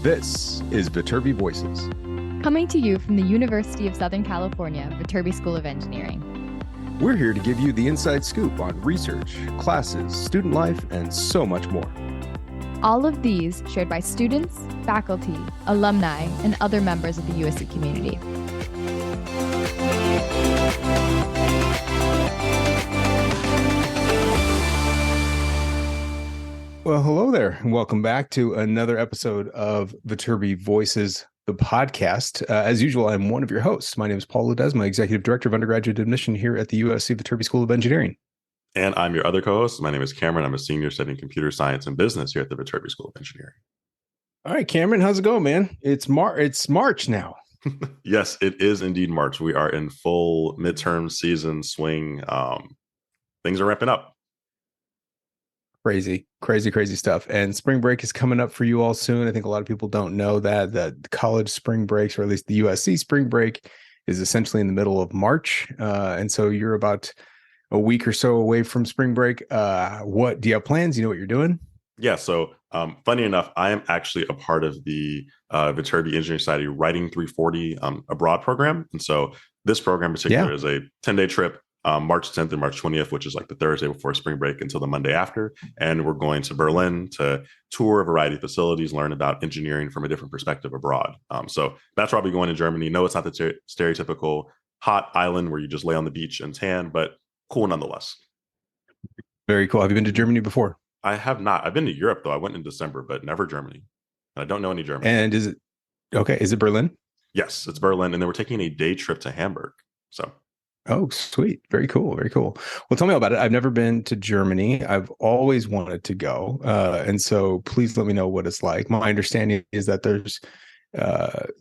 This is Viterbi Voices. Coming to you from the University of Southern California, Viterbi School of Engineering. We're here to give you the inside scoop on research, classes, student life, and so much more. All of these shared by students, faculty, alumni, and other members of the USC community. Well, hello there, and welcome back to another episode of Viterbi Voices, the podcast. As usual, I'm one of your hosts. My name is Paul Ledesma, Executive Director of Undergraduate Admission here at the USC Viterbi School of Engineering. And I'm your other co-host. My name is Cameron. I'm a senior studying computer science and business here at the Viterbi School of Engineering. All right, Cameron, how's it going, man? It's March now. Yes, it is indeed March. We are in full midterm season swing. Things are ramping up. Crazy stuff. And spring break is coming up for you all soon. I think a lot of people don't know that college spring breaks, or at least the USC spring break, is essentially in the middle of March. And so you're about a week or so away from spring break. What do you have plans? You know what you're doing? Yeah. So funny enough, I am actually a part of the Viterbi Engineering Society Writing 340 abroad program. And so this program in particular is a 10-day trip. March 10th and March 20th, which is like the Thursday before spring break until the Monday after. And we're going to Berlin to tour a variety of facilities, learn about engineering from a different perspective abroad. So that's where I'll be going to Germany. No, it's not the stereotypical hot island where you just lay on the beach and tan, but cool nonetheless. Very cool. Have you been to Germany before? I have not. I've been to Europe, though. I went in December, but never Germany. I don't know any German. And is it Berlin? Yes, it's Berlin. And then we're taking a day trip to Hamburg. So. Oh, sweet. Very cool. Well, tell me all about it. I've never been to Germany. I've always wanted to go. And so please let me know what it's like. My understanding is that there's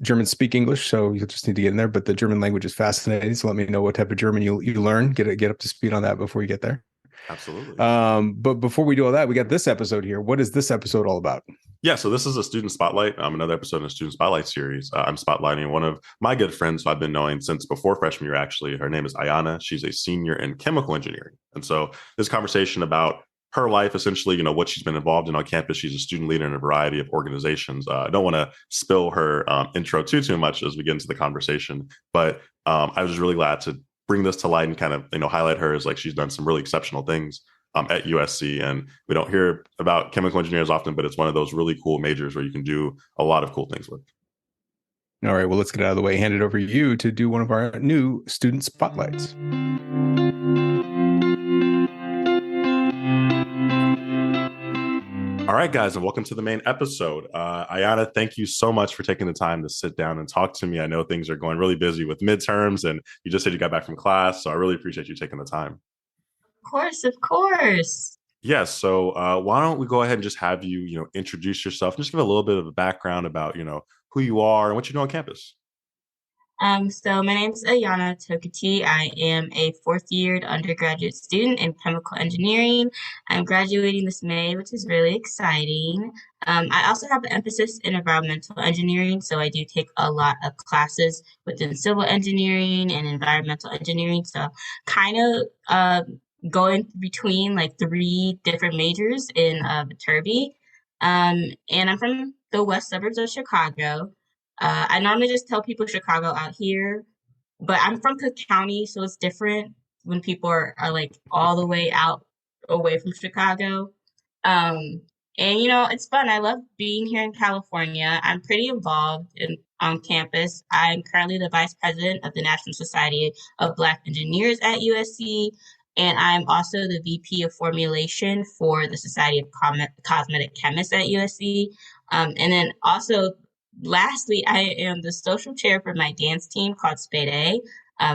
Germans speak English, so you'll just need to get in there. But the German language is fascinating. So let me know what type of German you learn. Get up to speed on that before you get there. Absolutely. But before we do all that, we got this episode here. What is this episode all about? Yeah, so this is a student spotlight. Another episode in a student spotlight series. I'm spotlighting one of my good friends who I've been knowing since before freshman year, actually. Her name is Ayana. She's a senior in chemical engineering. And so this conversation about her life, essentially, what she's been involved in on campus. She's a student leader in a variety of organizations. I don't want to spill her intro too much as we get into the conversation, but I was just really glad to bring this to light and kind of, highlight her as like she's done some really exceptional things at USC. And we don't hear about chemical engineers often, but it's one of those really cool majors where you can do a lot of cool things with. All right, well, let's get out of the way. Hand it over to you to do one of our new student spotlights. All right, guys, and welcome to the main episode. Ayana, thank you so much for taking the time to sit down and talk to me. I know things are going really busy with midterms, and you just said you got back from class, so I really appreciate you taking the time. Of course. Yeah, so why don't we go ahead and just have you, introduce yourself, just give a little bit of a background about, who you are and what you do on campus. So my name is Ayana Otokiti. I am a fourth-year undergraduate student in chemical engineering. I'm graduating this May, which is really exciting. I also have an emphasis in environmental engineering, so I do take a lot of classes within civil engineering and environmental engineering. So kind of going between like 3 different majors in Viterbi. And I'm from the west suburbs of Chicago. I normally just tell people Chicago out here, but I'm from Cook County, so it's different when people are like all the way out away from Chicago. And it's fun. I love being here in California. I'm pretty involved on campus. I'm currently the vice president of the National Society of Black Engineers at USC, and I'm also the VP of formulation for the Society of Cosmetic Chemists at USC. And then also, lastly, I am the social chair for my dance team called Spade A.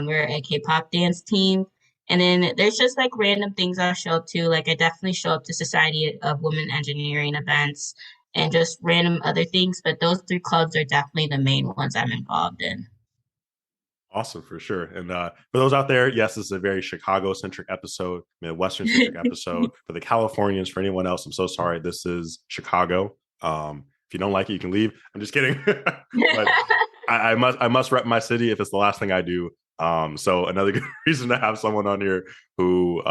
We're a K-pop dance team. And then there's just like random things I'll show up to. Like I definitely show up to Society of Women Engineering events and just random other things. But those 3 clubs are definitely the main ones I'm involved in. Awesome, for sure. And for those out there, yes, this is a very Chicago-centric episode, Midwestern-centric episode. For the Californians, for anyone else, I'm so sorry. This is Chicago. If you don't like it, you can leave. I'm just kidding. But I must rep my city if it's the last thing I do. So another good reason to have someone on here who,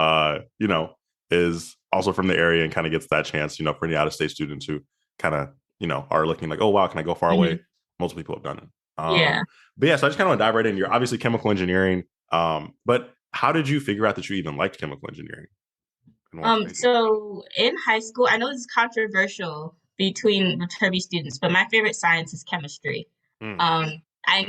is also from the area and kind of gets that chance, for any out-of-state students who kind of are looking like, oh wow, can I go far Mhm. away? Multiple people have done it. Yeah. But yeah, so I just kind of want to dive right in. You're obviously chemical engineering. But how did you figure out that you even liked chemical engineering and wanted to major? So in high school, I know this is controversial between Viterbi students, but my favorite science is chemistry. Mm. I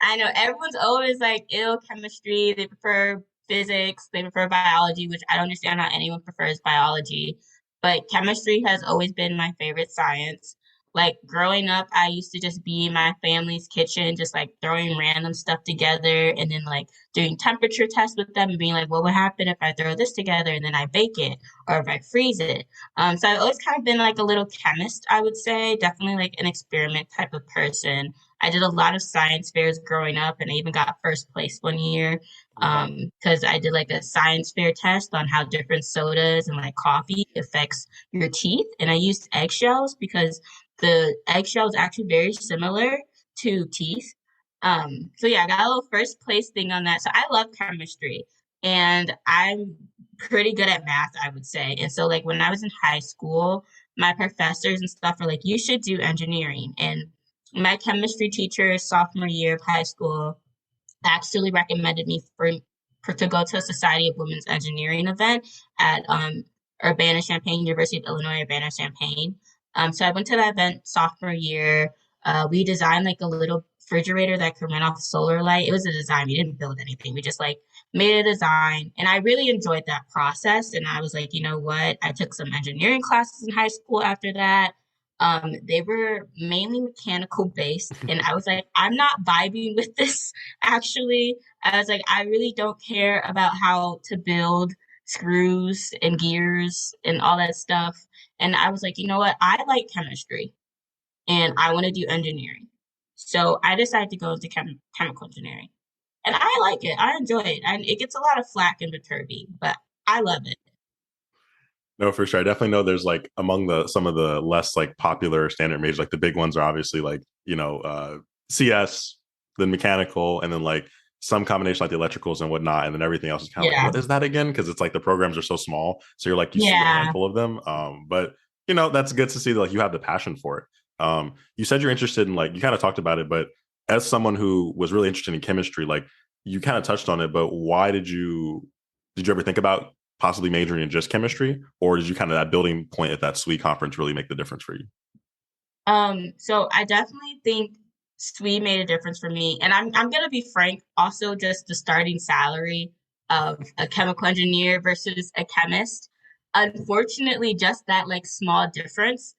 I know everyone's always like ill chemistry. They prefer physics. They prefer biology, which I don't understand how anyone prefers biology. But chemistry has always been my favorite science. Like growing up, I used to just be in my family's kitchen, just like throwing random stuff together and then like doing temperature tests with them and being like, what would happen if I throw this together and then I bake it or if I freeze it? So I've always kind of been like a little chemist, I would say, definitely like an experiment type of person. I did a lot of science fairs growing up, and I even got first place one year Wow. because I did like a science fair test on how different sodas and like coffee affects your teeth. And I used eggshells because the eggshell is actually very similar to teeth. So yeah, I got a little first place thing on that. So I love chemistry, and I'm pretty good at math, I would say. And so like when I was in high school, my professors and stuff were like, you should do engineering. And my chemistry teacher, sophomore year of high school, actually recommended me for to go to a Society of Women's Engineering event at Urbana-Champaign, University of Illinois, Urbana-Champaign. So I went to that event sophomore year. We designed like a little refrigerator that could run off solar light. It was a design. We didn't build anything. We just like made a design. And I really enjoyed that process. And I was like, you know what? I took some engineering classes in high school after that. They were mainly mechanical based. And I was like, I'm not vibing with this actually. I was like, I really don't care about how to build screws and gears and all that stuff. And I was like, you know what? I like chemistry and I want to do engineering. So I decided to go into chemical engineering. And I like it. I enjoy it. And it gets a lot of flack in Viterbi, but I love it. No, for sure. I definitely know there's like among the some of the less like popular standard majors, like the big ones are obviously like, CS, then mechanical, and then like some combination like the electricals and whatnot, and then everything else is kind of like, Yeah. what is that again? Because it's like the programs are so small. So you're like you see a Yeah. handful of them. But that's good to see that like you have the passion for it. You said you're interested in like you kind of talked about it, but as someone who was really interested in chemistry, like you kind of touched on it, but why did you ever think about possibly majoring in just chemistry, or did you kind of that building point at that SWE conference really make the difference for you? So I definitely think SWE made a difference for me. And I'm gonna be frank, also just the starting salary of a chemical engineer versus a chemist. Unfortunately, just that like small difference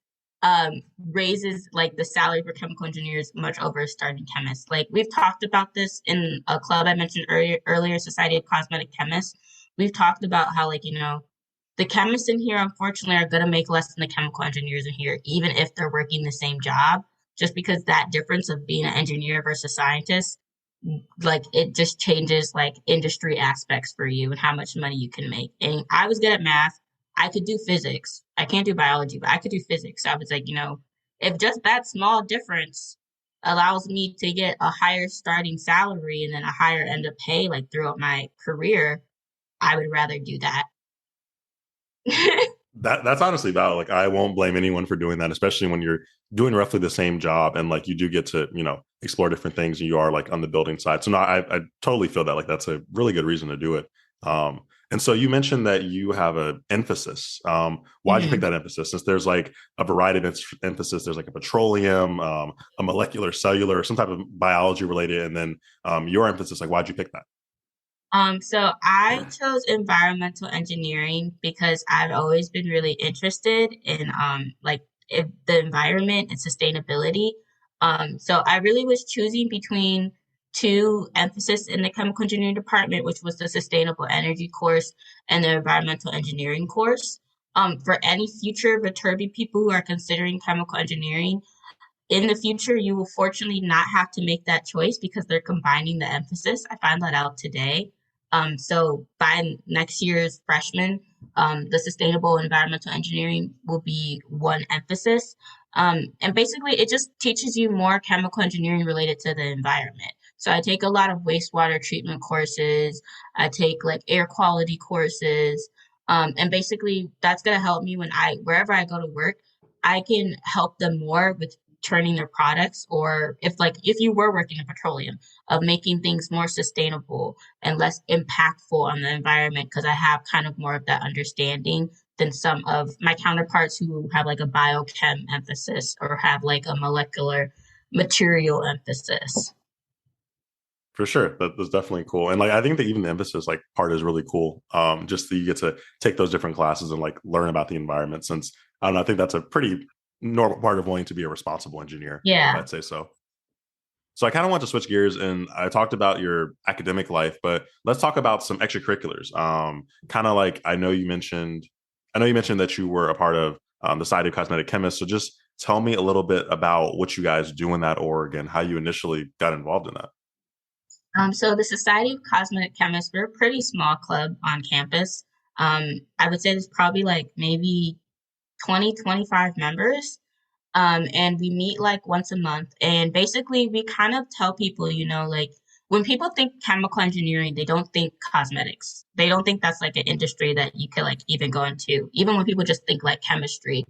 raises like the salary for chemical engineers much over a starting chemist. Like we've talked about this in a club I mentioned earlier, Society of Cosmetic Chemists. We've talked about how like, the chemists in here, unfortunately, are going to make less than the chemical engineers in here, even if they're working the same job, just because that difference of being an engineer versus scientist, like it just changes like industry aspects for you and how much money you can make. And I was good at math. I could do physics. I can't do biology, but I could do physics. So I was like, if just that small difference allows me to get a higher starting salary and then a higher end of pay like throughout my career, I would rather do that. That's honestly valid. Like I won't blame anyone for doing that, especially when you're doing roughly the same job and like you do get to explore different things and you are like on the building side. So no, I totally feel that like that's a really good reason to do it. And so you mentioned that you have an emphasis. Why'd you pick Mhm. that emphasis? Since there's like a variety of emphasis, there's like a petroleum, a molecular, cellular, some type of biology related, and then your emphasis. Like, why'd you pick that? So I chose environmental engineering because I've always been really interested in like if the environment and sustainability. So I really was choosing between two emphasis in the chemical engineering department, which was the sustainable energy course and the environmental engineering course. For any future Viterbi people who are considering chemical engineering, in the future, you will fortunately not have to make that choice because they're combining the emphasis. I found that out today. So by next year's freshman, the sustainable environmental engineering will be one emphasis. And basically, it just teaches you more chemical engineering related to the environment. So I take a lot of wastewater treatment courses. I take like air quality courses. And basically, that's going to help me wherever I go to work. I can help them more with turning their products, or if you were working in petroleum, of making things more sustainable and less impactful on the environment, because I have kind of more of that understanding than some of my counterparts who have like a biochem emphasis or have like a molecular material emphasis. For sure. That's definitely cool. And like I think that even the emphasis like part is really cool. Just that you get to take those different classes and like learn about the environment, since I don't know, I think that's a pretty normal part of wanting to be a responsible engineer, if Yeah. I'd say so. So I kind of want to switch gears, and I talked about your academic life, but let's talk about some extracurriculars. Kind of like I know you mentioned that you were a part of the Society of Cosmetic Chemists. So just tell me a little bit about what you guys do in that org and how you initially got involved in that. So the Society of Cosmetic Chemists, we're a pretty small club on campus. I would say there's probably like maybe 20, 25 members. And we meet like once a month. And basically, we kind of tell people, like when people think chemical engineering, they don't think cosmetics. They don't think that's like an industry that you could like even go into, even when people just think like chemistry.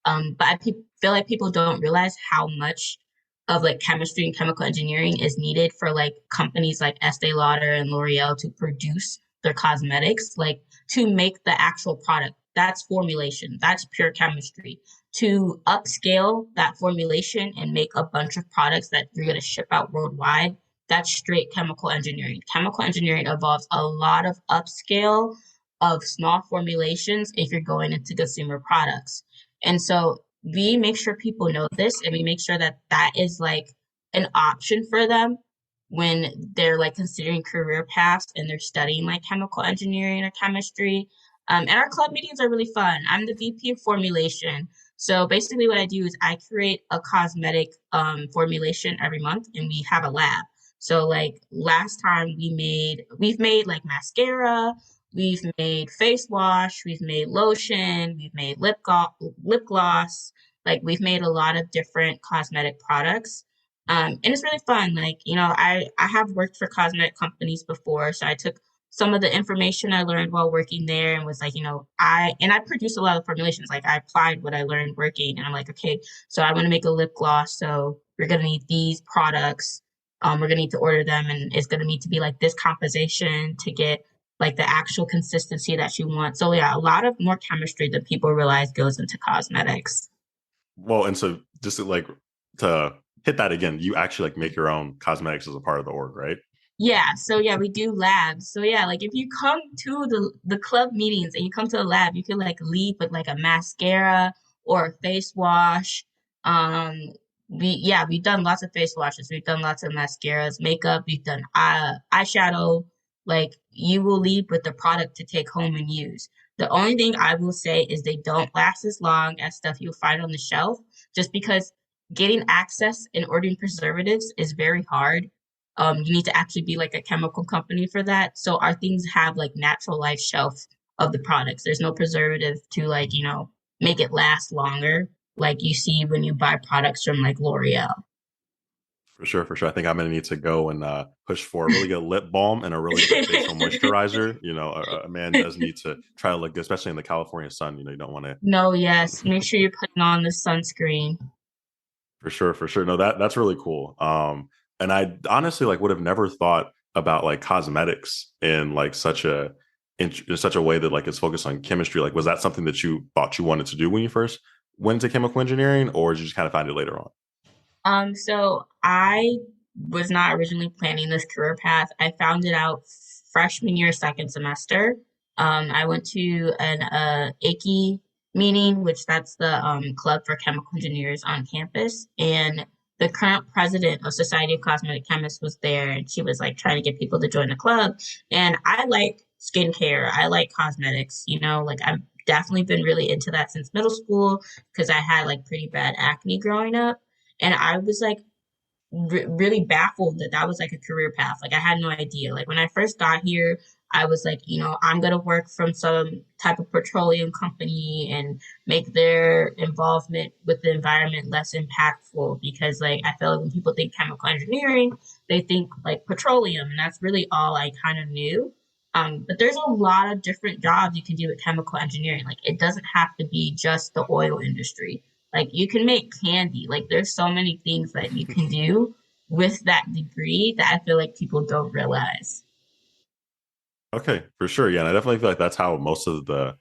But feel like people don't realize how much of like chemistry and chemical engineering is needed for like companies like Estee Lauder and L'Oreal to produce their cosmetics, like to make the actual product. That's formulation. That's pure chemistry. To upscale that formulation and make a bunch of products that you're going to ship out worldwide, that's straight chemical engineering. Chemical engineering involves a lot of upscale of small formulations if you're going into consumer products. And so we make sure people know this, and we make sure that that is like an option for them when they're like considering career paths and they're studying like chemical engineering or chemistry. And our club meetings are really fun. I'm the VP of formulation. So basically what I do is I create a cosmetic formulation every month, and we have a lab. So like last time we've made like mascara, we've made face wash, we've made lotion, we've made lip gloss. Like we've made a lot of different cosmetic products. And it's really fun. Like, I have worked for cosmetic companies before, so I took some of the information I learned while working there and was like, I produce a lot of formulations. Like I applied what I learned working, and I'm like, okay, so I want to make a lip gloss. So we're going to need these products. We're going to need to order them, and it's going to need to be like this composition to get like the actual consistency that you want. So yeah, a lot of more chemistry than people realize goes into cosmetics. Well, and so just to hit that again, you actually like make your own cosmetics as a part of the org, right? Yeah, so yeah, we do labs. So yeah, like if you come to the club meetings and you come to the lab, you can like leave with like a mascara or a face wash. Um, we've done lots of face washes. We've done lots of mascaras, makeup. We've done eyeshadow. Like you will leave with the product to take home and use. The only thing I will say is they don't last as long as stuff you'll find on the shelf, just because getting access and ordering preservatives is very hard. You need to actually be like a chemical company for that. So our things have like natural life shelf of the products. There's no preservative to like, make it last longer, like you see when you buy products from like L'Oreal. For sure, for sure. I think I'm gonna need to go and push for a really good lip balm and a really good facial moisturizer. A man does need to try to look good, especially in the California sun. You don't want to. No, yes. Make sure you're putting on the sunscreen. For sure, for sure. No, that's really cool. And I honestly like would have never thought about like cosmetics in like in such a way that like it's focused on chemistry. Like, was that something that you thought you wanted to do when you first went into chemical engineering, or did you just kind of find it later on? So I was not originally planning this career path. I found it out freshman year, second semester. I went to an AICHE meeting, which that's the club for chemical engineers on campus, and the current president of Society of Cosmetic Chemists was there, and she was like trying to get people to join the club. And I like skincare. I like cosmetics. Like I've definitely been really into that since middle school because I had like pretty bad acne growing up. And I was like really baffled that that was like a career path. Like I had no idea. Like when I first got here, I was like, I'm gonna work from some type of petroleum company and make their involvement with the environment less impactful, because like I feel like when people think chemical engineering, they think like petroleum, and that's really all I kind of knew. But there's a lot of different jobs you can do with chemical engineering. Like it doesn't have to be just the oil industry. Like you can make candy. Like there's so many things that you can do with that degree that I feel like people don't realize. Okay, for sure. Yeah, and I definitely feel like that's how most of the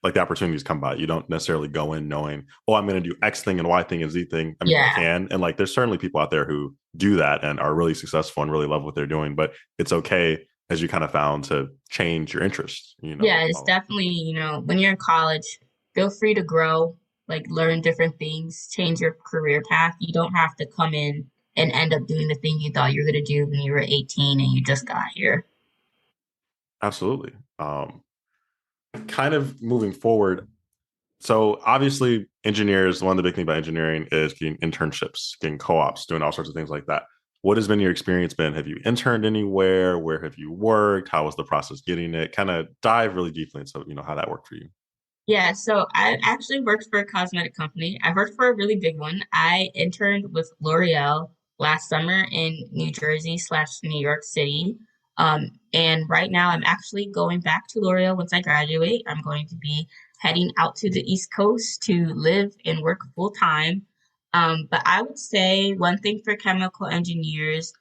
like the opportunities come by. You don't necessarily go in knowing, oh, I'm going to do X thing and Y thing and Z thing. I mean, you Yeah. can, and like there's certainly people out there who do that and are really successful and really love what they're doing. But it's okay, as you kind of found, to change your interests. Yeah, it's definitely, when you're in college, feel free to grow, like learn different things, change your career path. You don't have to come in and end up doing the thing you thought you were going to do when you were 18 and you just got here. Absolutely. Kind of moving forward. So obviously, engineers, one of the big things about engineering is getting internships, getting co-ops, doing all sorts of things like that. What has been your experience been? Have you interned anywhere? Where have you worked? How was the process getting it? Kind of dive really deeply into, how that worked for you. Yeah, so I actually worked for a cosmetic company. I worked for a really big one. I interned with L'Oreal last summer in New Jersey slash New York City. And right now I'm actually going back to L'Oreal once I graduate. I'm going to be heading out to the East Coast to live and work full time. But I would say one thing for chemical engineers,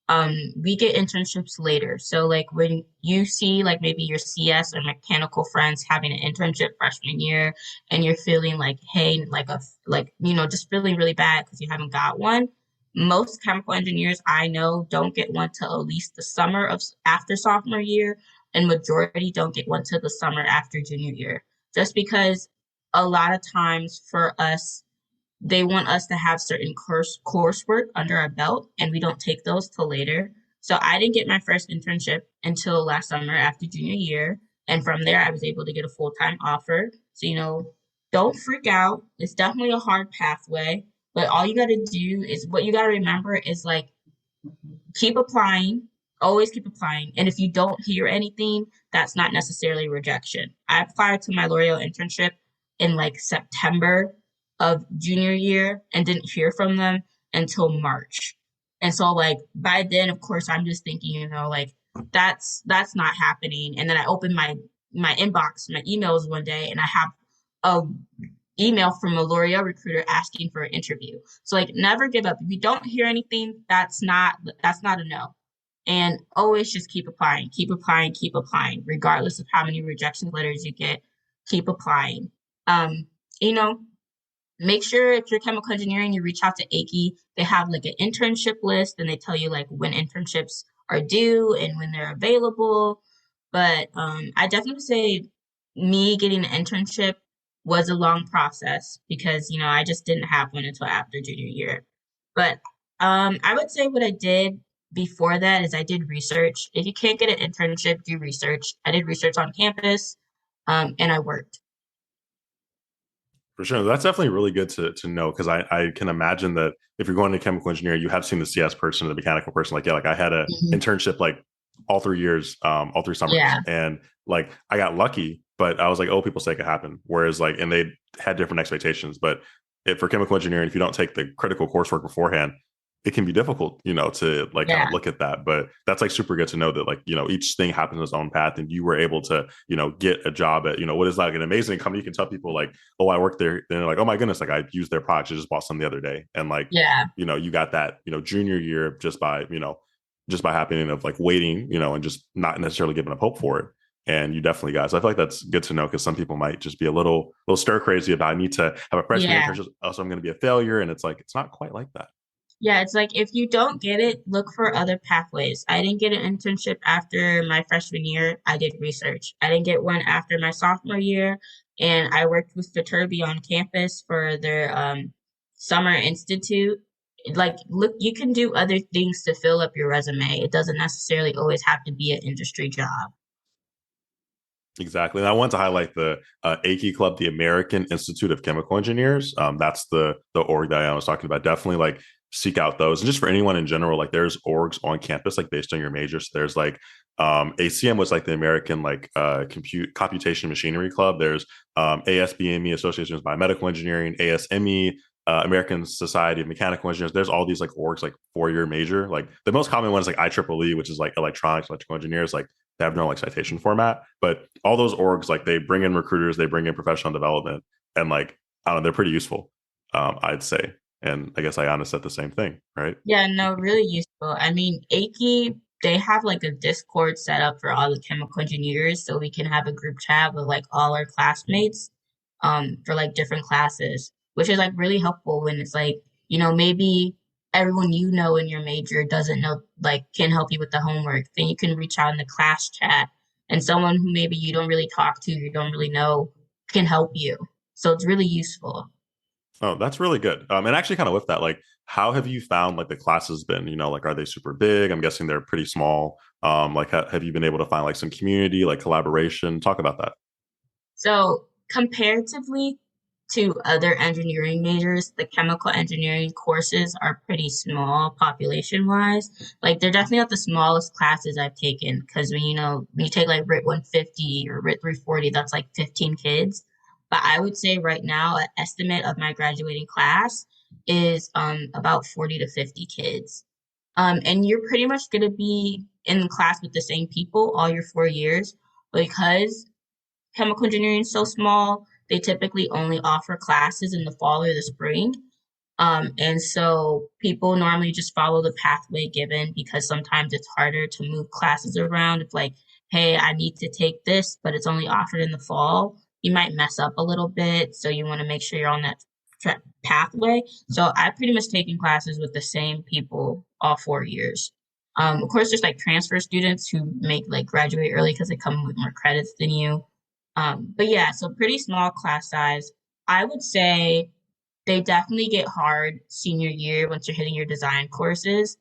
we get internships later. So like when you see like maybe your CS or mechanical friends having an internship freshman year and you're feeling like, hey, just feeling really bad because you haven't got one. Most chemical engineers I know don't get one till at least the summer of after sophomore year, and majority don't get one till the summer after junior year. Just because a lot of times for us, they want us to have certain coursework under our belt, and we don't take those till later. So I didn't get my first internship until last summer after junior year. And from there, I was able to get a full time offer. So, don't freak out. It's definitely a hard pathway, but all you got to do is what you got to remember is like keep applying, always keep applying. And if you don't hear anything, that's not necessarily rejection. I applied to my L'Oreal internship in like September of junior year and didn't hear from them until March. And so like by then, of course, I'm just thinking, like that's not happening. And then I opened my inbox, my emails one day, and I have a email from a L'Oreal recruiter asking for an interview. So like never give up. If you don't hear anything, that's not a no. And always just keep applying, keep applying, keep applying, regardless of how many rejection letters you get, keep applying. Um, you know, Make sure if you're chemical engineering, you reach out to AICHE. They have like an internship list and they tell you like when internships are due and when they're available. But I definitely say me getting an internship was a long process because, I just didn't have one until after junior year. But I would say what I did before that is I did research. If you can't get an internship, do research. I did research on campus and I worked. For sure. That's definitely really good to know, because I can imagine that if you're going to chemical engineering, you have seen the CS person or the mechanical person. Like, yeah, like I had a Mhm. internship like all 3 years, all 3 summers. Yeah. And like I got lucky, but I was like, oh, people say it could happen. Whereas like, and they had different expectations. But if for chemical engineering, if you don't take the critical coursework beforehand, it can be difficult, to like kind Yeah. of look at that. But that's like super good to know that like, each thing happens in its own path, and you were able to, get a job at, what is like an amazing company. You can tell people like, oh, I work there. And they're like, oh my goodness, like I used their products. I just bought some the other day. And like, Yeah. you got that, junior year just by, just by happening of like waiting, and just not necessarily giving up hope for it. And you definitely got. So I feel like that's good to know, because some people might just be a little stir crazy about, I need to have a freshman Yeah. internship, else I'm going to be a failure. And it's like, it's not quite like that. Yeah, it's like if you don't get it, look for other pathways. I didn't get an internship after my freshman year. I did research. I didn't get one after my sophomore year, and I worked with Viterbi on campus for their summer institute. Like, look, you can do other things to fill up your resume. It doesn't necessarily always have to be an industry job. Exactly. And I want to highlight the AICHE Club, the American Institute of Chemical Engineers. That's the org that I was talking about. Definitely like seek out those. And just for anyone in general, like there's orgs on campus, like based on your major. So there's like ACM was like the American like computation machinery club. There's ASBME, Association of Biomedical Engineering, ASME, American Society of Mechanical Engineers. There's all these like orgs, like 4-year major. Like the most common one is like IEEE, which is like electronics, electrical engineers. Like they have no like citation format, but all those orgs, like they bring in recruiters, they bring in professional development, and like I don't know, they're pretty useful. I'd say. And I guess Ayana said the same thing, right? Yeah, no, really useful. I mean, Aiki, they have like a Discord set up for all the chemical engineers so we can have a group chat with like all our classmates for like different classes, which is like really helpful when it's like, maybe everyone in your major doesn't know, like can help you with the homework. Then you can reach out in the class chat and someone who maybe you don't really talk to, you don't really know can help you. So it's really useful. Oh, that's really good. And actually, kind of with that, like, how have you found like the classes been? Like, are they super big? I'm guessing they're pretty small. Like, have you been able to find like some community, like collaboration? Talk about that. So comparatively to other engineering majors, the chemical engineering courses are pretty small population wise. Like they're definitely not the smallest classes I've taken because when you take like RIT 150 or RIT 340, that's like 15 kids. But I would say right now, an estimate of my graduating class is about 40 to 50 kids. And you're pretty much going to be in class with the same people all your 4 years because chemical engineering is so small, they typically only offer classes in the fall or the spring. And so people normally just follow the pathway given because sometimes it's harder to move classes around. If like, hey, I need to take this, but it's only offered in the fall, you might mess up a little bit. So you want to make sure you're on that pathway. So I've pretty much taken classes with the same people all 4 years. Of course, there's like transfer students who make like graduate early because they come with more credits than you. But yeah, so pretty small class size. I would say they definitely get hard senior year once you're hitting your design courses.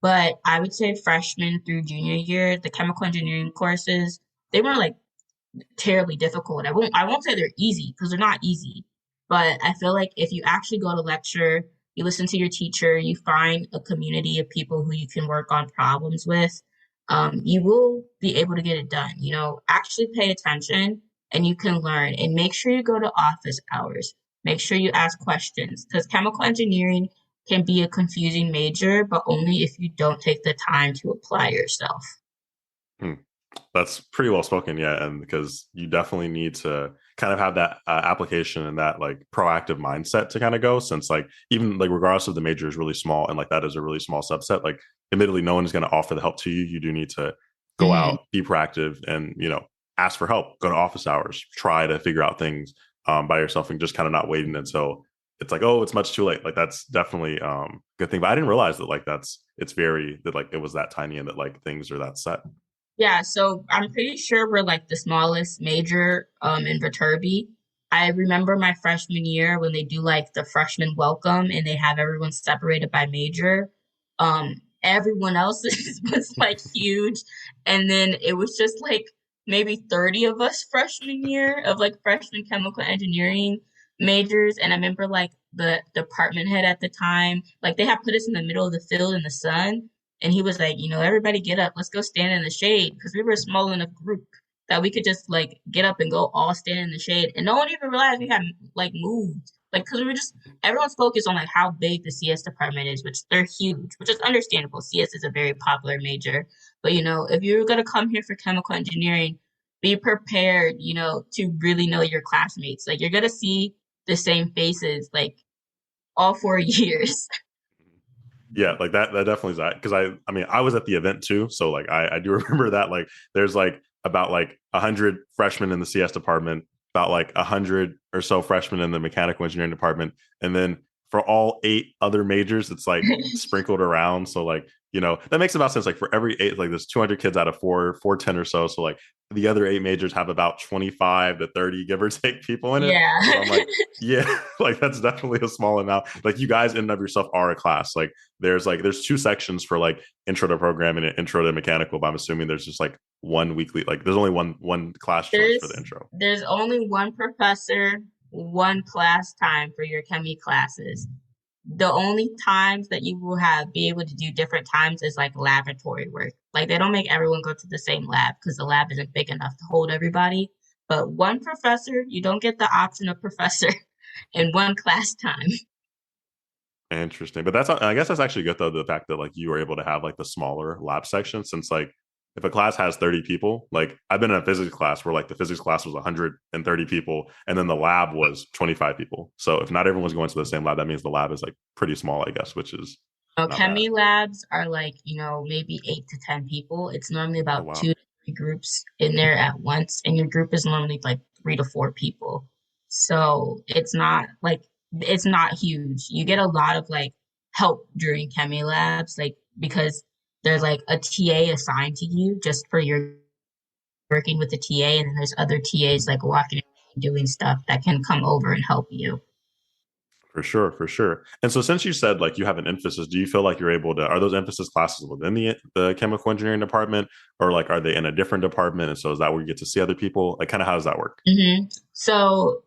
But I would say freshman through junior year, the chemical engineering courses, they weren't like terribly difficult. I won't say they're easy because they're not easy. But I feel like if you actually go to lecture, you listen to your teacher, you find a community of people who you can work on problems with, you will be able to get it done. Actually pay attention and you can learn and make sure you go to office hours. Make sure you ask questions because chemical engineering can be a confusing major, but only if you don't take the time to apply yourself. Hmm. That's pretty well spoken, yeah. And because you definitely need to kind of have that application and that like proactive mindset to kind of go, since like even like regardless of the major is really small and like that is a really small subset, like admittedly no one is going to offer the help to you. You do need to go Mhm. out, be proactive, and ask for help, go to office hours, try to figure out things by yourself, and just kind of not waiting until it's like, oh, it's much too late. Like that's definitely a good thing. But I didn't realize that like it's very that like it was that tiny and that like things are that set. Yeah, so I'm pretty sure we're like the smallest major in Viterbi. I remember my freshman year when they do like the freshman welcome and they have everyone separated by major. Everyone else was like huge. And then it was just like maybe 30 of us freshman year of like freshman chemical engineering majors. And I remember like the department head at the time, like they had put us in the middle of the field in the sun. And he was like, everybody get up, let's go stand in the shade. Because we were a small enough group that we could just like get up and go all stand in the shade. And no one even realized we had like moved. Like, because we were just, everyone's focused on like how big the CS department is, which they're huge, which is understandable. CS is a very popular major. But, if you're going to come here for chemical engineering, be prepared, to really know your classmates. Like, you're going to see the same faces like all 4 years. Yeah, like that definitely is that, because I mean I was at the event too, so like I do remember that like there's like about like 100 freshmen in the CS department, about like 100 or so freshmen in the mechanical engineering department, and then for all 8 other majors it's like sprinkled around. So like that makes about sense. Like for every 8, like there's 200 kids out of 410 or so, so like the other 8 majors have about 25 to 30 give or take people in it. Yeah. So I'm like, yeah, like that's definitely a small amount. Like you guys in and of yourself are a class. Like there's 2 sections for like intro to programming and intro to mechanical, but I'm assuming there's just like one weekly, like there's only one class choice for the intro. There's only one professor, one class time for your chemie classes. The only times that you will be able to do different times is like laboratory work. Like they don't make everyone go to the same lab because the lab isn't big enough to hold everybody. But one professor, you don't get the option of professor in one class time. Interesting. But I guess that's actually good though, the fact that like you were able to have like the smaller lab section, since like if a class has 30 people, like I've been in a physics class where like the physics class was 130 people and then the lab was 25 people. So if not everyone's going to the same lab, that means the lab is like pretty small, I guess, which is not bad. Chemie labs are like, maybe 8 to 10 people. It's normally Oh, about wow. 2 to 3 groups in there at once, and your group is normally like 3 to 4 people. So it's not huge. You get a lot of like help during chemie labs, like because there's like a TA assigned to you just for your working with the TA, and then there's other TAs like walking around doing stuff that can come over and help you. For sure, for sure. And so since you said like you have an emphasis, do you feel like you're able to, are those emphasis classes within the chemical engineering department, or like are they in a different department? And so is that where you get to see other people? Like kind of how does that work? So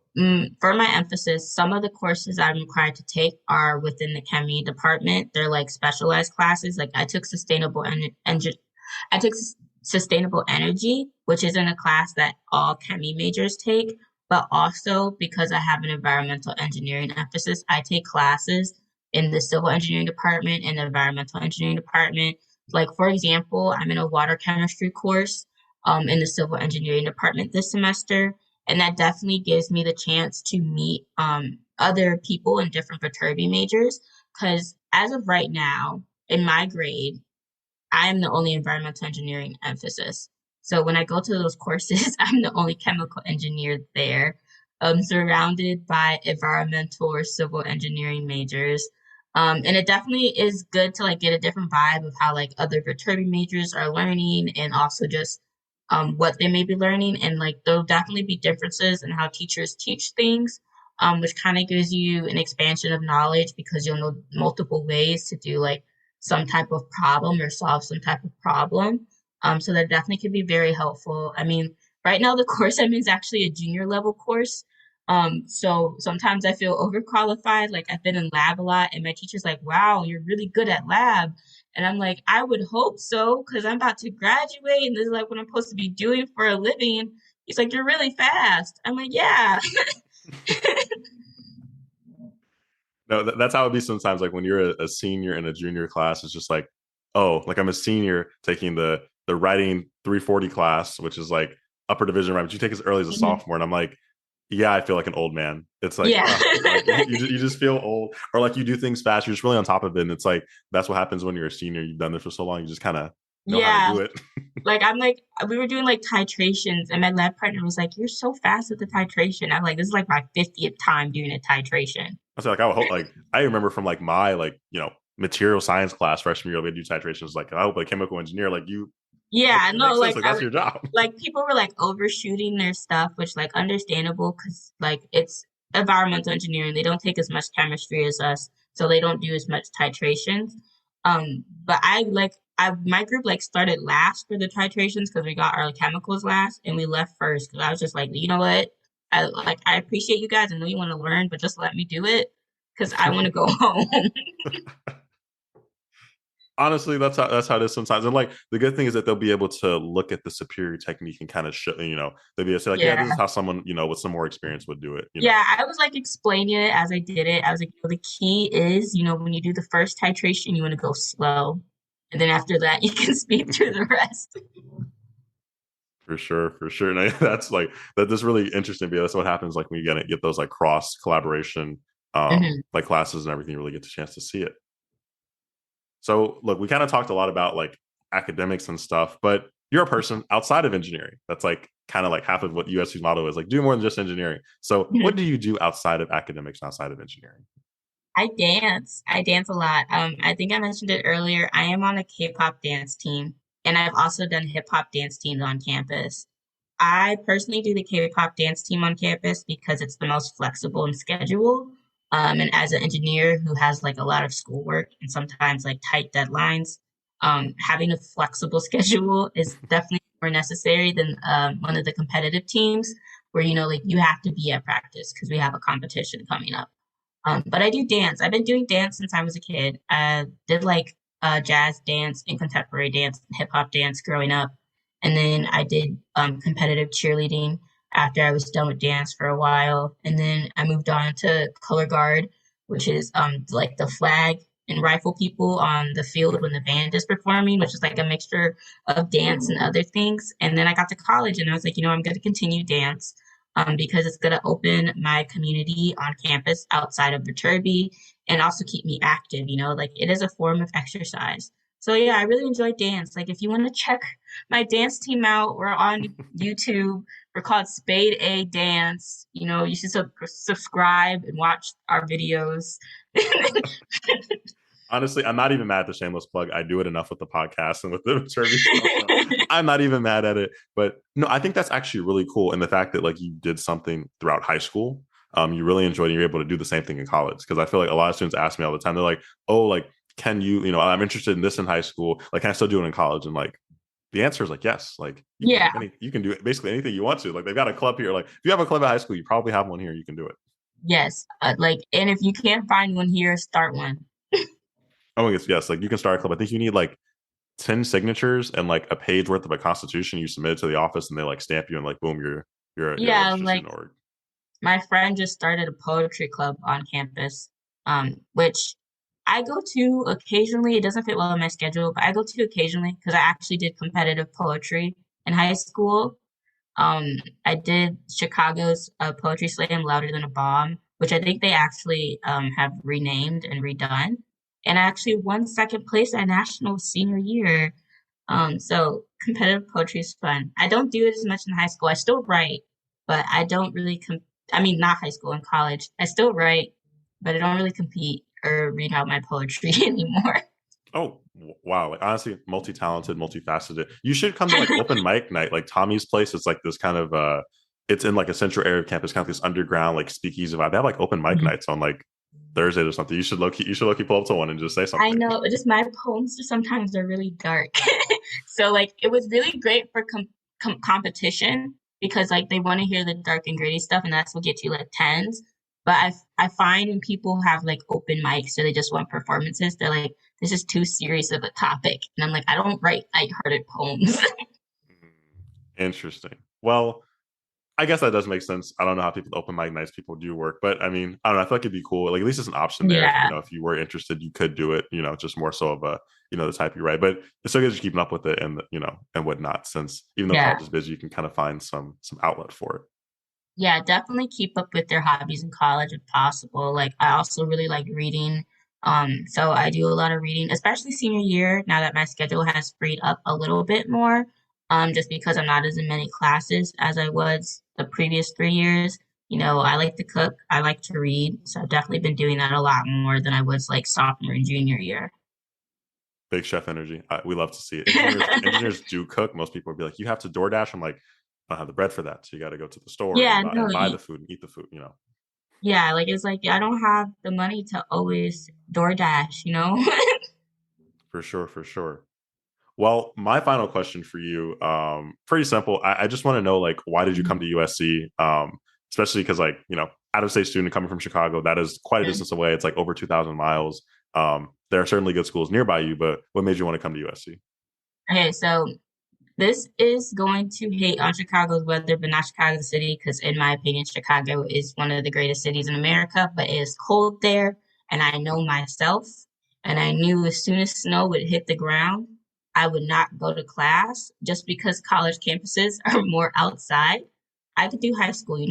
for my emphasis, some of the courses I'm required to take are within the chemie department. They're like specialized classes. Like I took sustainable energy, which is in a class that all chemie majors take. But also because I have an environmental engineering emphasis, I take classes in the civil engineering department and the environmental engineering department. Like for example, I'm in a water chemistry course in the civil engineering department this semester, and that definitely gives me the chance to meet other people in different fraternity majors. Because as of right now, in my grade, I am the only environmental engineering emphasis. So when I go to those courses, I'm the only chemical engineer there, surrounded by environmental or civil engineering majors. And it definitely is good to like get a different vibe of how like other fraternity majors are learning and also just what they may be learning. And like there'll definitely be differences in how teachers teach things, which kind of gives you an expansion of knowledge because you'll know multiple ways to do like some type of problem or solve some type of problem. So that definitely can be very helpful. I mean, right now the course I'm in is actually a junior level course. So sometimes I feel overqualified. Like I've been in lab a lot and my teacher's like, wow, you're really good at lab. And I'm like, I would hope so, because I'm about to graduate and this is like what I'm supposed to be doing for a living. He's like, you're really fast. I'm like, yeah. No, that's how it be sometimes. Like when you're a senior in a junior class, it's just like, oh, like I'm a senior taking the writing 340 class, which is like upper division, right? But you take as early as a Mhm. sophomore, and I'm like, yeah, I feel like an old man. It's like, Yeah. like you just feel old, or like you do things fast. You're just really on top of it, and it's like that's what happens when you're a senior. You've done this for so long, you just kind of know how to Yeah. do it. Like I'm like we were doing like titrations and my lab partner was like, you're so fast at the titration. I'm like, this is like my 50th time doing a titration. I was like, I would hope, like I remember from like my like material science class freshman year, we do titrations. Like I hope a chemical engineer like you, like Yeah, it no, makes sense. like Like that's your job. like people were like overshooting their stuff, which like understandable because like it's environmental engineering. They don't take as much chemistry as us, so they don't do as much titrations. But I my group like started last for the titrations because we got our chemicals last and we left first because I was just like, you know what? I appreciate you guys. I know you want to learn, but just let me do it because I want to go home. Honestly, that's how it is sometimes. And like the good thing is that they'll be able to look at the superior technique and kind of show, they'll be able to say like, yeah, this Yeah. is how someone, with some more experience would do it. Yeah, I was like explaining it as I did it. I was like, the key is, when you do the first titration, you want to go slow. And then after that, you can speed through the rest. For sure, for sure. And that's like that's really interesting because that's what happens like when you get those like cross collaboration Hmm. like classes and everything, you really get the chance to see it. So look, we kind of talked a lot about like academics and stuff, but you're a person outside of engineering. That's like kind of like half of what USC's motto is, like do more than just engineering. So what do you do outside of academics and outside of engineering? I dance. I dance a lot. I think I mentioned it earlier. I am on a K-pop dance team, and I've also done hip hop dance teams on campus. I personally do the K-pop dance team on campus because it's the most flexible in schedule. And as an engineer who has like a lot of schoolwork and sometimes like tight deadlines, having a flexible schedule is definitely more necessary than one of the competitive teams where like you have to be at practice because we have a competition coming up. But I do dance. I've been doing dance since I was a kid. I did like jazz dance and contemporary dance and hip hop dance growing up. And then I did competitive cheerleading after I was done with dance for a while. And then I moved on to color guard, which is like the flag and rifle people on the field when the band is performing, which is like a mixture of dance and other things. And then I got to college and I was like, I'm going to continue dance because it's going to open my community on campus outside of Viterbi and also keep me active, like it is a form of exercise. So yeah, I really enjoy dance. Like if you want to check my dance team out, we're on YouTube. We're called Spade A Dance. You should subscribe and watch our videos. Honestly, I'm not even mad at the shameless plug. I do it enough with the podcast and with the service stuff. So I'm not even mad at it. But no, I think that's actually really cool. And the fact that like you did something throughout high school, you really enjoyed and you're able to do the same thing in college. Because I feel like a lot of students ask me all the time, they're like, oh, like, can you, I'm interested in this in high school. Like, can I still do it in college? And like, the answer is like, yes. Like, you can do basically anything you want to. Like, they've got a club here. Like, if you have a club at high school, you probably have one here. You can do it. Yes. And if you can't find one here, start one. Oh, yes. Like, you can start a club. I think you need like 10 signatures and like a page worth of a constitution. You submit it to the office and they like stamp you and like, boom, you're like my friend just started a poetry club on campus, which I go to occasionally. It doesn't fit well in my schedule, but I go to occasionally because I actually did competitive poetry in high school. I did Chicago's poetry slam, Louder Than a Bomb, which I think they actually have renamed and redone. And I actually won second place at national senior year. So competitive poetry is fun. I don't do it as much in high school. I still write, but I don't really not high school, in college. I still write, but I don't really compete or read out my poetry anymore. Oh, wow. Like, honestly, multi-talented, multifaceted. You should come to like open mic night, like Tommy's place. It's like this kind of, it's in like a central area of campus, kind of this underground, like speakeasy vibe. They have like open mic nights on like Thursdays or something. You should low-key pull up to one and just say something. I know, just my poems sometimes are really dark. So like, it was really great for competition because like they want to hear the dark and gritty stuff and that's what gets you like tens. But I find when people have like open mics or they just want performances, they're like, this is too serious of a topic. And I'm like, I don't write lighthearted poems. Interesting. Well, I guess that does make sense. I don't know how people open mic nights people do work, but I mean, I don't know. I feel like it'd be cool. Like at least it's an option there. Yeah. If you were interested, you could do it. Just more so of a the type you write. But it's so good just keeping up with it and and whatnot. Since even though college is busy, you can kind of find some outlet for it. Yeah, definitely keep up with their hobbies in college if possible. Like I also really like reading. So I do a lot of reading, especially senior year, now that my schedule has freed up a little bit more. Just because I'm not as in many classes as I was the previous 3 years. I like to cook, I like to read. So I've definitely been doing that a lot more than I was like sophomore and junior year. Big chef energy. We love to see it. Engineers do cook. Most people would be like, you have to DoorDash. I'm like, I don't have the bread for that. So you got to go to the store and buy the food and eat the food, Yeah, like it's like I don't have the money to always DoorDash, For sure. Well, my final question for you, pretty simple. I just want to know, like, why did you come to USC? Especially because, like, out of state student coming from Chicago, that is quite a distance away. It's like over 2,000 miles. There are certainly good schools nearby you, but what made you want to come to USC? Okay, so this is going to hate on Chicago's weather, but not Chicago the city, because in my opinion, Chicago is one of the greatest cities in America, but it is cold there. And I know myself, and I knew as soon as snow would hit the ground, I would not go to class just because college campuses are more outside. I could do high school,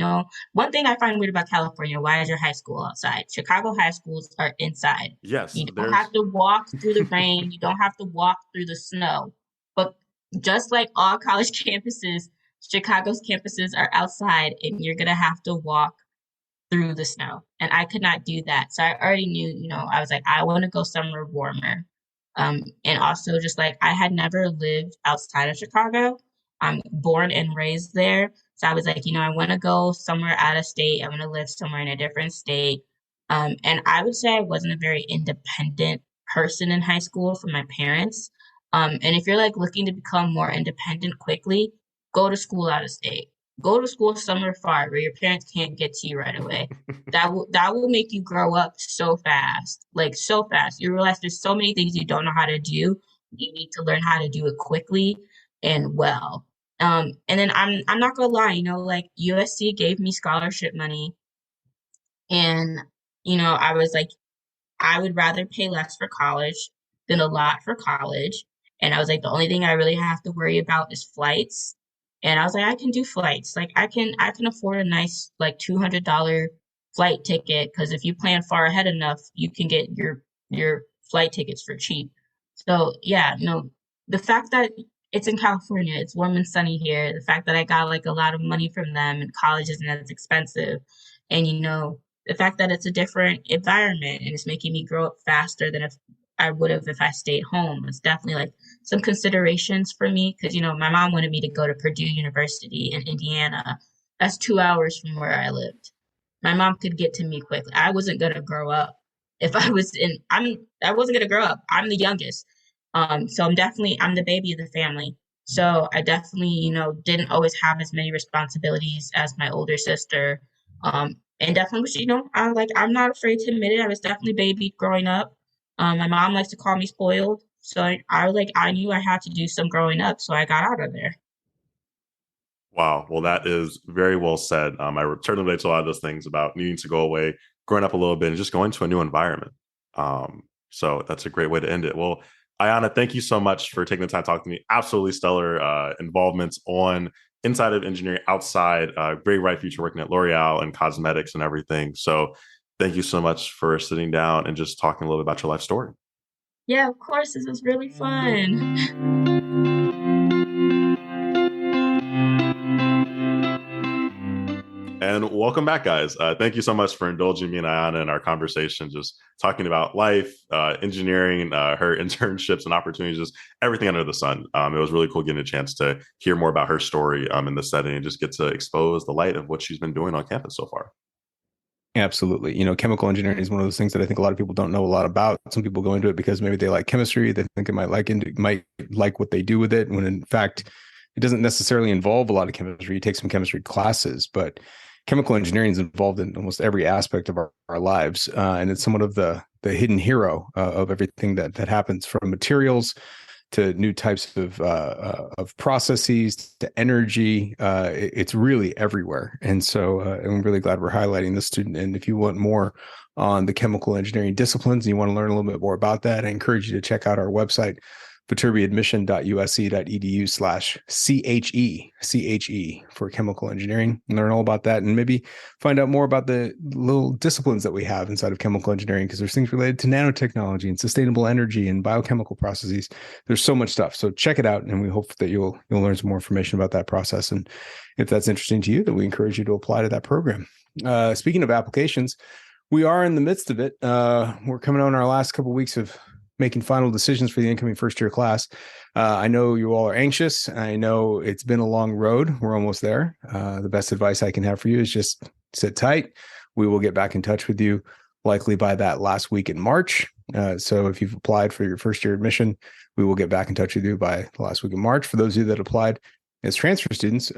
One thing I find weird about California, why is your high school outside? Chicago high schools are inside. Yes. You don't have to walk through the rain. You don't have to walk through the snow. But just like all college campuses, Chicago's campuses are outside and you're going to have to walk through the snow. And I could not do that. So I already knew, I was like, I want to go somewhere warmer. And also just like I had never lived outside of Chicago. I'm born and raised there. So I was like, I want to go somewhere out of state. I want to live somewhere in a different state. And I would say I wasn't a very independent person in high school from my parents. And if you're like looking to become more independent quickly, go to school out of state. Go to school somewhere far where your parents can't get to you right away. That will make you grow up so fast, like so fast. You realize there's so many things you don't know how to do. You need to learn how to do it quickly and well. And then I'm not gonna lie, like USC gave me scholarship money, and I was like, I would rather pay less for college than a lot for college. And I was like, the only thing I really have to worry about is flights. And I was like, I can do flights. Like I can afford a nice like $200 flight ticket, because if you plan far ahead enough, you can get your flight tickets for cheap. So yeah, no, the fact that it's in California, it's warm and sunny here. The fact that I got like a lot of money from them and college isn't as expensive. And the fact that it's a different environment and it's making me grow up faster than if I would have if I stayed home. It's definitely like some considerations for me because my mom wanted me to go to Purdue University in Indiana. That's 2 hours from where I lived. My mom could get to me quickly. I wasn't gonna grow up if I was in. I wasn't gonna grow up. I'm the youngest, so I'm the baby of the family. So I definitely didn't always have as many responsibilities as my older sister. And definitely was, I'm not afraid to admit it. I was definitely baby growing up. My mom likes to call me spoiled, so I knew I had to do some growing up, so I got out of there. Wow. Well, that is very well said. I certainly relate to a lot of those things about needing to go away, growing up a little bit, and just going to a new environment. So that's a great way to end it. Well, Ayana, thank you so much for taking the time to talk to me. Absolutely stellar involvements on inside of engineering, outside, very bright future working at L'Oreal and cosmetics and everything. So thank you so much for sitting down and just talking a little bit about your life story. Yeah, of course. This was really fun. And welcome back, guys. Thank you so much for indulging me and Ayana in our conversation, just talking about life, engineering, her internships and opportunities, just everything under the sun. It was really cool getting a chance to hear more about her story in the setting and just get to expose the light of what she's been doing on campus so far. Absolutely. Chemical engineering is one of those things that I think a lot of people don't know a lot about. Some people go into it because maybe they like chemistry. They think they might like what they do with it, when in fact, it doesn't necessarily involve a lot of chemistry. You take some chemistry classes, but chemical engineering is involved in almost every aspect of our lives. And it's somewhat of the hidden hero of everything that happens, from materials to new types of processes to energy. It's really everywhere. And so I'm really glad we're highlighting this student. And if you want more on the chemical engineering disciplines and you want to learn a little bit more about that, I encourage you to check out our website, viterbiadmission.usc.edu/CHE for chemical engineering, and learn all about that, and maybe find out more about the little disciplines that we have inside of chemical engineering, because there's things related to nanotechnology and sustainable energy and biochemical processes. There's so much stuff. So check it out, and we hope that you'll learn some more information about that process. And if that's interesting to you, then we encourage you to apply to that program. Speaking of applications, we are in the midst of it. We're coming on our last couple of weeks of making final decisions for the incoming first-year class. I know you all are anxious. I know it's been a long road. We're almost there. The best advice I can have for you is just sit tight. We will get back in touch with you likely by that last week in March. So if you've applied for your first-year admission, we will get back in touch with you by the last week in March. For those of you that applied as transfer students,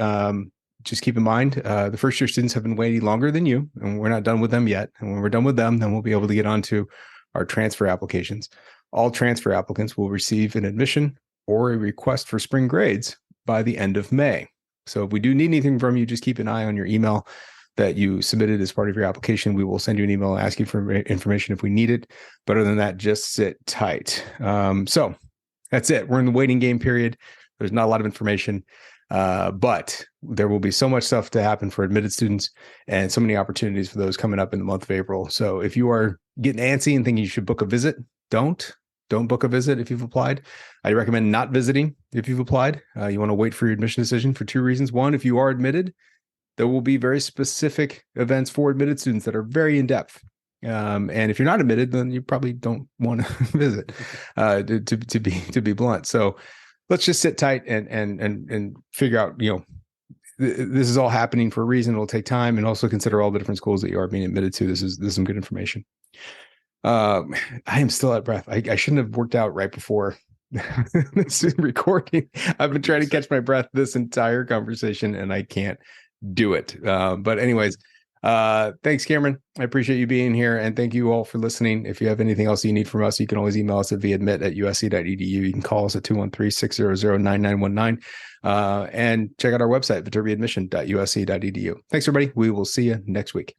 just keep in mind, the first-year students have been waiting longer than you, and we're not done with them yet. And when we're done with them, then we'll be able to get on to our transfer applications. All transfer applicants will receive an admission or a request for spring grades by the end of May. So if we do need anything from you, just keep an eye on your email that you submitted as part of your application. We will send you an email and ask you for information if we need it. But other than that, just sit tight. So that's it. We're in the waiting game period. There's not a lot of information, but there will be so much stuff to happen for admitted students and so many opportunities for those coming up in the month of April. So if you are getting antsy and thinking you should book a visit, don't book a visit if you've applied. I recommend not visiting if you've applied. You want to wait for your admission decision for two reasons. One, if you are admitted, there will be very specific events for admitted students that are very in-depth. And if you're not admitted, then you probably don't want to visit, to be blunt. So let's just sit tight and figure out, this is all happening for a reason. It'll take time, and also consider all the different schools that you are being admitted to. This is some good information. I am still out of breath. I shouldn't have worked out right before this recording. I've been trying to catch my breath this entire conversation, and I can't do it. But anyways, thanks, Cameron. I appreciate you being here, and thank you all for listening. If you have anything else you need from us, you can always email us at vadmit@usc.edu. You can call us at 213-600-9919, and check out our website, viterbiadmission.usc.edu. Thanks, everybody. We will see you next week.